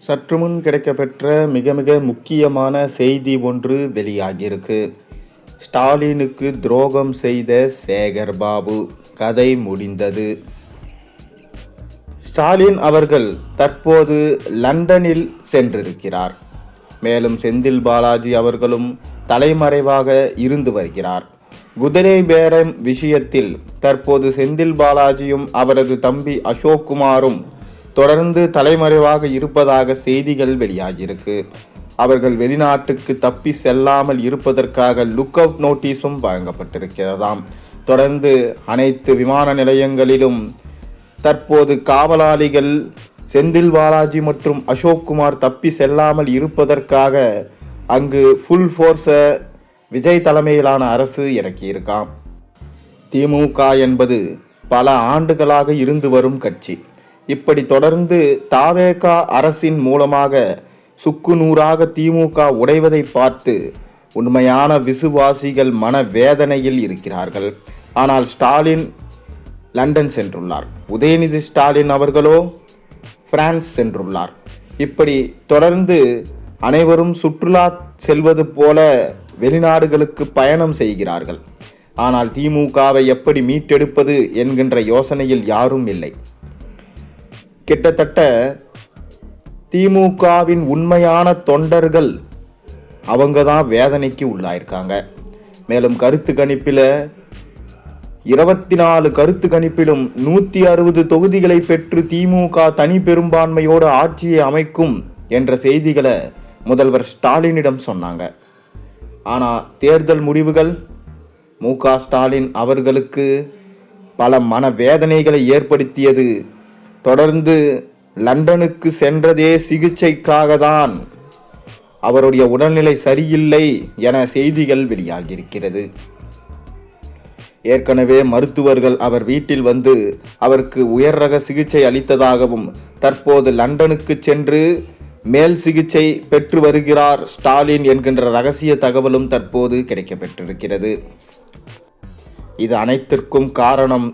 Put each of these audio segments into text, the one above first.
சற்று முன் கிடைக்கப்பெற்ற மிக மிக முக்கியமான செய்தி ஒன்று வெளியாகியிருக்கு. ஸ்டாலினுக்கு துரோகம் செய்த சேகர் பாபு கதை முடிந்தது. ஸ்டாலின் அவர்கள் தற்போது லண்டனில் சென்றிருக்கிறார். மேலும் செந்தில் பாலாஜி அவர்களும் தலைமறைவாக இருந்து வருகிறார். குதிரை பேரம் விஷயத்தில் தற்போது செந்தில் பாலாஜியும் அவரது தம்பி அசோக்குமாரும் தொடர்ந்து தலைமறைவாக இருப்பதாக செய்திகள் வெளியாகியிருக்கு. அவர்கள் வெளிநாட்டுக்கு தப்பி செல்லாமல் இருப்பதற்காக லுக் அவுட் நோட்டீஸும் வழங்கப்பட்டிருக்கிறதாம். தொடர்ந்து அனைத்து விமான நிலையங்களிலும் தற்போது காவலாளிகள் செந்தில் பாலாஜி மற்றும் அசோக்குமார் தப்பி செல்லாமல் இருப்பதற்காக அங்கு ஃபுல் ஃபோர்ஸை விஜய் தலைமையிலான அரசு இறக்கியிருக்காம். திமுக என்பது பல ஆண்டுகளாக இருந்து வரும் கட்சி. இப்படி தொடர்ந்து தாவேக அரசின் மூலமாக சுக்குநூறாக திமுக உடைவதை பார்த்து உண்மையான விசுவாசிகள் மன வேதனையில் இருக்கிறார்கள். ஆனால் ஸ்டாலின் லண்டன் சென்றுள்ளார். உதயநிதி ஸ்டாலின் அவர்களோ பிரான்ஸ் சென்றுள்ளார். இப்படி தொடர்ந்து அனைவரும் சுற்றுலா செல்வது போல வெளிநாடுகளுக்கு பயணம் செய்கிறார்கள். ஆனால் திமுகவை எப்படி மீட்டெடுப்பது என்கின்ற யோசனையில் யாரும் இல்லை. கிட்டத்தட்ட திமுகவின் உண்மையான தொண்டர்கள் அவங்க தான் வேதனைக்கு உள்ளாயிருக்காங்க. மேலும் கருத்து கணிப்பில் 24 கருத்து கணிப்பிலும் 160 தொகுதிகளை பெற்று திமுக தனி பெரும்பான்மையோடு ஆட்சியை அமைக்கும் என்ற செய்திகளை முதல்வர் ஸ்டாலினிடம் சொன்னாங்க. ஆனால் தேர்தல் முடிவுகள் மு.க. ஸ்டாலின் அவர்களுக்கு பல மனவேதனைகளை ஏற்படுத்தியது. தொடர்ந்து லண்டனுக்கு சென்றதே சிகிச்சைக்காக தான், அவருடைய உடல்நிலை சரியில்லை என செய்திகள் வெளியாகியிருக்கிறது. ஏற்கனவே மருத்துவர்கள் அவர் வீட்டில் வந்து அவருக்கு உயர் ரக சிகிச்சை அளித்ததாகவும் தற்போது லண்டனுக்கு சென்று மேல் சிகிச்சை பெற்று வருகிறார் ஸ்டாலின் என்கின்ற ரகசிய தகவலும் தற்போது கிடைக்கப்பெற்றிருக்கிறது. இது அனைத்திற்கும் காரணம்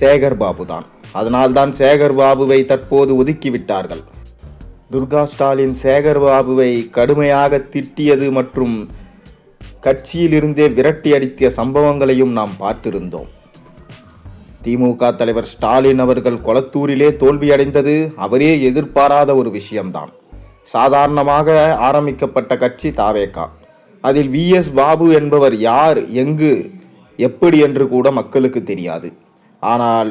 சேகர் பாபு தான். அதனால்தான் சேகர் பாபுவை தற்போது ஒதுக்கிவிட்டார்கள். துர்கா ஸ்டாலின் சேகர் பாபுவை கடுமையாக திட்டியது மற்றும் கட்சியிலிருந்தே விரட்டி அடித்த சம்பவங்களையும் நாம் பார்த்திருந்தோம். திமுக தலைவர் ஸ்டாலின் அவர்கள் கொளத்தூரிலே தோல்வியடைந்தது அவரே எதிர்பாராத ஒரு விஷயம்தான். சாதாரணமாக ஆரம்பிக்கப்பட்ட கட்சி தாவேகா. அதில் VS பாபு என்பவர் யார், எங்கு, எப்படி என்று கூட மக்களுக்கு தெரியாது. ஆனால்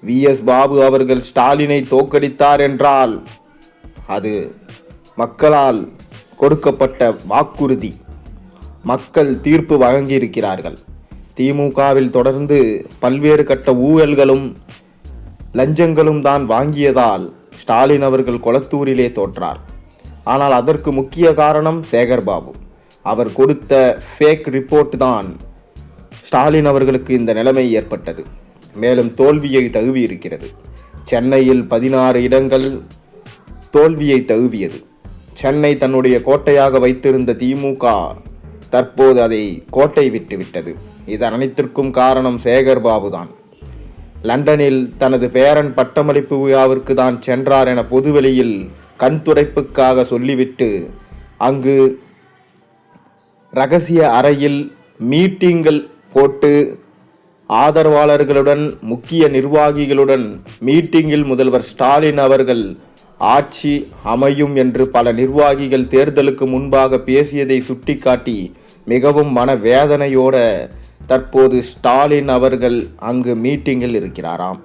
VS பாபு அவர்கள் ஸ்டாலினை தோற்கடித்தார் என்றால் அது மக்களால் கொடுக்கப்பட்ட வாக்குறுதி. மக்கள் தீர்ப்பு வழங்கியிருக்கிறார்கள். திமுகவில் தொடர்ந்து பல்வேறு கட்ட ஊழல்களும் லஞ்சங்களும் தான் வாங்கியதால் ஸ்டாலின் அவர்கள் கொளத்தூரிலே தோற்றார். ஆனால் அதற்கு முக்கிய காரணம் சேகர் பாபு. அவர் கொடுத்த ஃபேக் ரிப்போர்ட் தான் ஸ்டாலின் அவர்களுக்கு இந்த நிலைமை ஏற்பட்டது. மேலும் தோல்வியை தழுவி இருக்கிறது. சென்னையில் 16 இடங்கள் தோல்வியை தழுவியது. சென்னை தன்னுடைய கோட்டையாக வைத்திருந்த திமுக தற்போது அதை கோட்டை விட்டுவிட்டது. இதன் அனைத்திற்கும் காரணம் சேகர் பாபு தான். லண்டனில் தனது பேரன் பட்டமளிப்பு விழாவிற்கு தான் சென்றார் என பொதுவெளியில் கண் துடைப்புக்காக சொல்லிவிட்டு அங்கு ரகசிய அறையில் மீட்டிங்கள் போட்டு ஆதரவாளர்களுடன் முக்கிய நிர்வாகிகளுடன் மீட்டிங்கில் முதல்வர் ஸ்டாலின் அவர்கள் ஆட்சி அமையும் என்று பல நிர்வாகிகள் தேர்தலுக்கு முன்பாக பேசியதை சுட்டிக்காட்டி மிகவும் மனவேதனையோட தற்போது ஸ்டாலின் அவர்கள் அங்கு மீட்டிங்கில் இருக்கிறாராம்.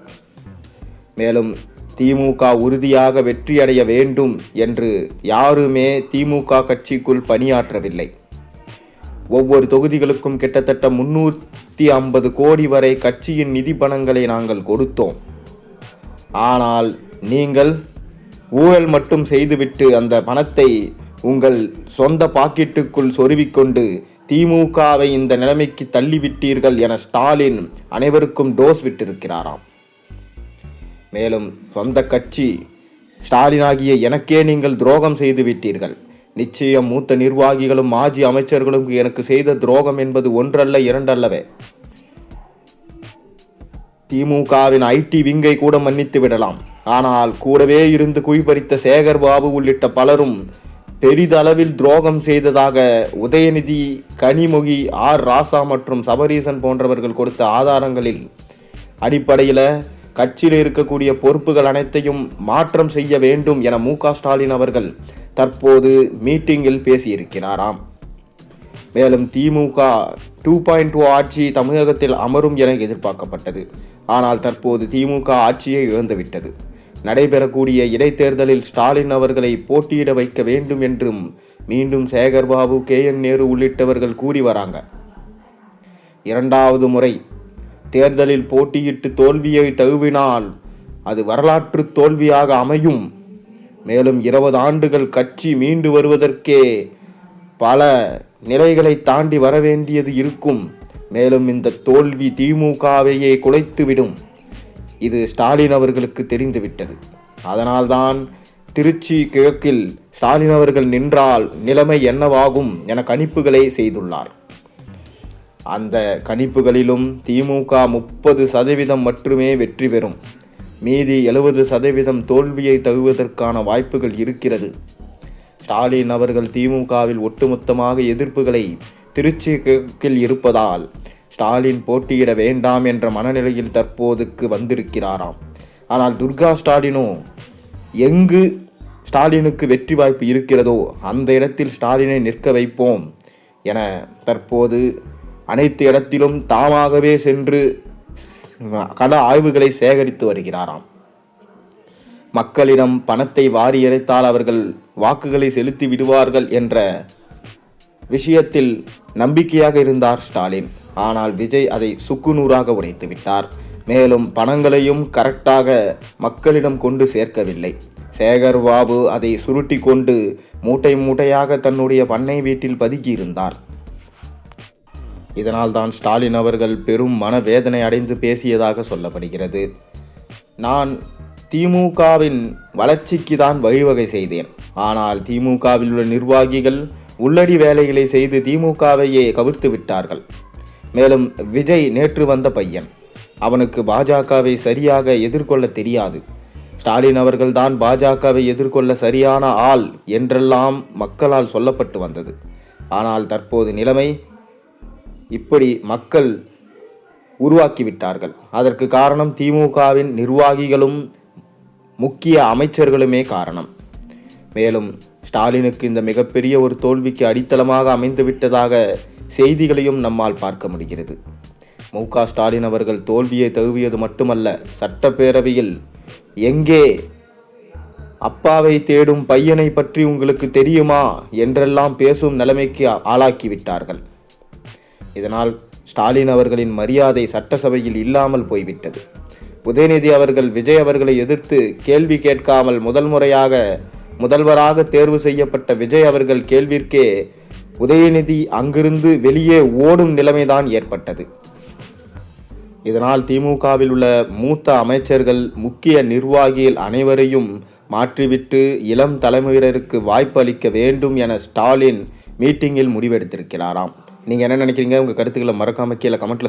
மேலும் திமுக உறுதியாக வெற்றியடைய வேண்டும் என்று யாருமே திமுக கட்சிக்குள் பணியாற்றவில்லை. ஒவ்வொரு தொகுதிகளுக்கும் கிட்டத்தட்ட 350 கோடி வரை கட்சியின் நிதி பணங்களை நாங்கள் கொடுத்தோம். ஆனால் நீங்கள் ஊழல் மட்டும் செய்துவிட்டு அந்த பணத்தை உங்கள் சொந்த பாக்கெட்டுக்குள் சொருவிக்கொண்டு திமுகவை இந்த நிலைமைக்கு தள்ளிவிட்டீர்கள் என ஸ்டாலின் அனைவருக்கும் டோஸ் விட்டிருக்கிறாராம். மேலும் சொந்த கட்சி ஸ்டாலின் ஆகிய எனக்கே நீங்கள் துரோகம் செய்து விட்டீர்கள். நிச்சயம் மூத்த நிர்வாகிகளும் மாஜி அமைச்சர்களும் எனக்கு செய்த துரோகம் என்பது ஒன்றல்ல இரண்டல்லவே. திமுகவின் IT விங்கை கூட மன்னித்து விடலாம். ஆனால் கூடவே இருந்து குய்பறித்த சேகர் பாபு உள்ளிட்ட பலரும் பெரிதளவில் துரோகம் செய்ததாக உதயநிதி, கனிமொழி, ஆர் ராசா மற்றும் சபரீசன் போன்றவர்கள் கொடுத்த ஆதாரங்களில் அடிப்படையில் கட்சியில் இருக்கக்கூடிய பொறுப்புகள் அனைத்தையும் மாற்றம் செய்ய வேண்டும் என மு.க. ஸ்டாலின் அவர்கள் தற்போது மீட்டிங்கில் பேசியிருக்கிறாராம். மேலும் திமுக 2.0 ஆட்சி தமிழகத்தில் அமரும் என எதிர்பார்க்கப்பட்டது. ஆனால் தற்போது திமுக ஆட்சியை இழந்துவிட்டது. நடைபெறக்கூடிய இடைத்தேர்தலில் ஸ்டாலின் அவர்களை போட்டியிட வைக்க வேண்டும் என்றும் மீண்டும் சேகர்பாபு, KN நேரு உள்ளிட்டவர்கள் கூறி வராங்க. இரண்டாவது முறை தேர்தலில் போட்டியிட்டு தோல்வியை தழுவினால் அது வரலாற்று தோல்வியாக அமையும். மேலும் 20 ஆண்டுகள் கட்சி மீண்டு வருவதற்கே பல நிலைகளை தாண்டி வரவேண்டியது இருக்கும். மேலும் இந்த தோல்வி திமுகவையே குலைத்துவிடும். இது ஸ்டாலின் அவர்களுக்கு தெரிந்துவிட்டது. அதனால்தான் திருச்சி கிழக்கில் ஸ்டாலின் அவர்கள் நின்றால் நிலைமை என்னவாகும் என கணிப்புகளை செய்துள்ளார். அந்த கணிப்புகளிலும் திமுக 30% மட்டுமே வெற்றி பெறும். மீதி 70% தோல்வியை தழுவதற்கான வாய்ப்புகள் இருக்கிறது. ஸ்டாலின் அவர்கள் திமுகவில் ஒட்டுமொத்தமாக எதிர்ப்புகளை திருச்சி கிழக்கில் இருப்பதால் ஸ்டாலின் போட்டியிட வேண்டாம் என்ற மனநிலையில் தற்போதுக்கு வந்திருக்கிறாராம். ஆனால் துர்கா ஸ்டாலினோ எங்கு ஸ்டாலினுக்கு வெற்றி வாய்ப்பு இருக்கிறதோ அந்த இடத்தில் ஸ்டாலினை நிற்க வைப்போம் என தற்போது அனைத்து இடத்திலும் தாமாகவே சென்று கள ஆய்வுகளை சேகரித்து வருகிறாராம். மக்களிடம் பணத்தை வாரி இறைத்தால் அவர்கள் வாக்குகளை செலுத்தி விடுவார்கள் என்ற விஷயத்தில் நம்பிக்கையாக இருந்தார் ஸ்டாலின். ஆனால் விஜய் அதை சுக்குநூறாக உடைத்து விட்டார். மேலும் பணங்களையும் கரெக்டாக மக்களிடம் கொண்டு சேர்க்கவில்லை. சேகர் பாபு அதை சுருட்டி கொண்டு மூட்டை மூட்டையாக தன்னுடைய பண்ணை வீட்டில் பதுக்கியிருந்தார். இதனால் தான் ஸ்டாலின் அவர்கள் பெரும் மனவேதனை அடைந்து பேசியதாக சொல்லப்படுகிறது. நான் திமுகவின் வளர்ச்சிக்கு தான் வழிவகை செய்தேன். ஆனால் திமுகவில் உள்ள நிர்வாகிகள் உள்ளடி வேலைகளை செய்து திமுகவையே கவிழ்த்து விட்டார்கள். மேலும் விஜய் நேற்று வந்த பையன். அவனுக்கு பாஜகவை சரியாக எதிர்கொள்ள தெரியாது. ஸ்டாலின் அவர்கள் தான் பாஜகவை எதிர்கொள்ள சரியான ஆள் என்றெல்லாம் மக்களால் சொல்லப்பட்டு வந்தது. ஆனால் தற்போது நிலைமை இப்படி மக்கள் உருவாக்கிவிட்டார்கள். அதற்கு காரணம் திமுகவின் நிர்வாகிகளும் முக்கிய அமைச்சர்களுமே காரணம். மேலும் ஸ்டாலினுக்கு இந்த மிகப்பெரிய ஒரு தோல்விக்கு அடித்தளமாக அமைந்துவிட்டதாக செய்திகளையும் நம்மால் பார்க்க முடிகிறது. மு.க. ஸ்டாலின் அவர்கள் தோல்வியை தழுவியது மட்டுமல்ல, சட்டப்பேரவையில் எங்கே அப்பாவை தேடும் பையனை பற்றி உங்களுக்கு தெரியுமா என்றெல்லாம் பேசும் நிலைமைக்கு ஆளாக்கிவிட்டார்கள். இதனால் ஸ்டாலின் அவர்களின் மரியாதை சட்டசபையில் இல்லாமல் போய்விட்டது. உதயநிதி அவர்கள் விஜய் அவர்களை எதிர்த்து கேள்வி கேட்காமல் முதல்வராக தேர்வு செய்யப்பட்ட விஜய் அவர்கள் கேள்விற்கே உதயநிதி அங்கிருந்து வெளியே ஓடும் நிலைமைதான் ஏற்பட்டது. இதனால் திமுகவில் உள்ள மூத்த அமைச்சர்கள், முக்கிய நிர்வாகிகள் அனைவரையும் மாற்றிவிட்டு இளம் தலைமுறையினருக்கு வாய்ப்பு அளிக்க வேண்டும் என ஸ்டாலின் மீட்டிங்கில் முடிவெடுத்திருக்கிறாராம். நீங்கள் என்ன நினைக்கிறீங்க? உங்கள் கருத்துக்களை மறக்காம கீழே கமெண்ட்ல சொல்லுங்க.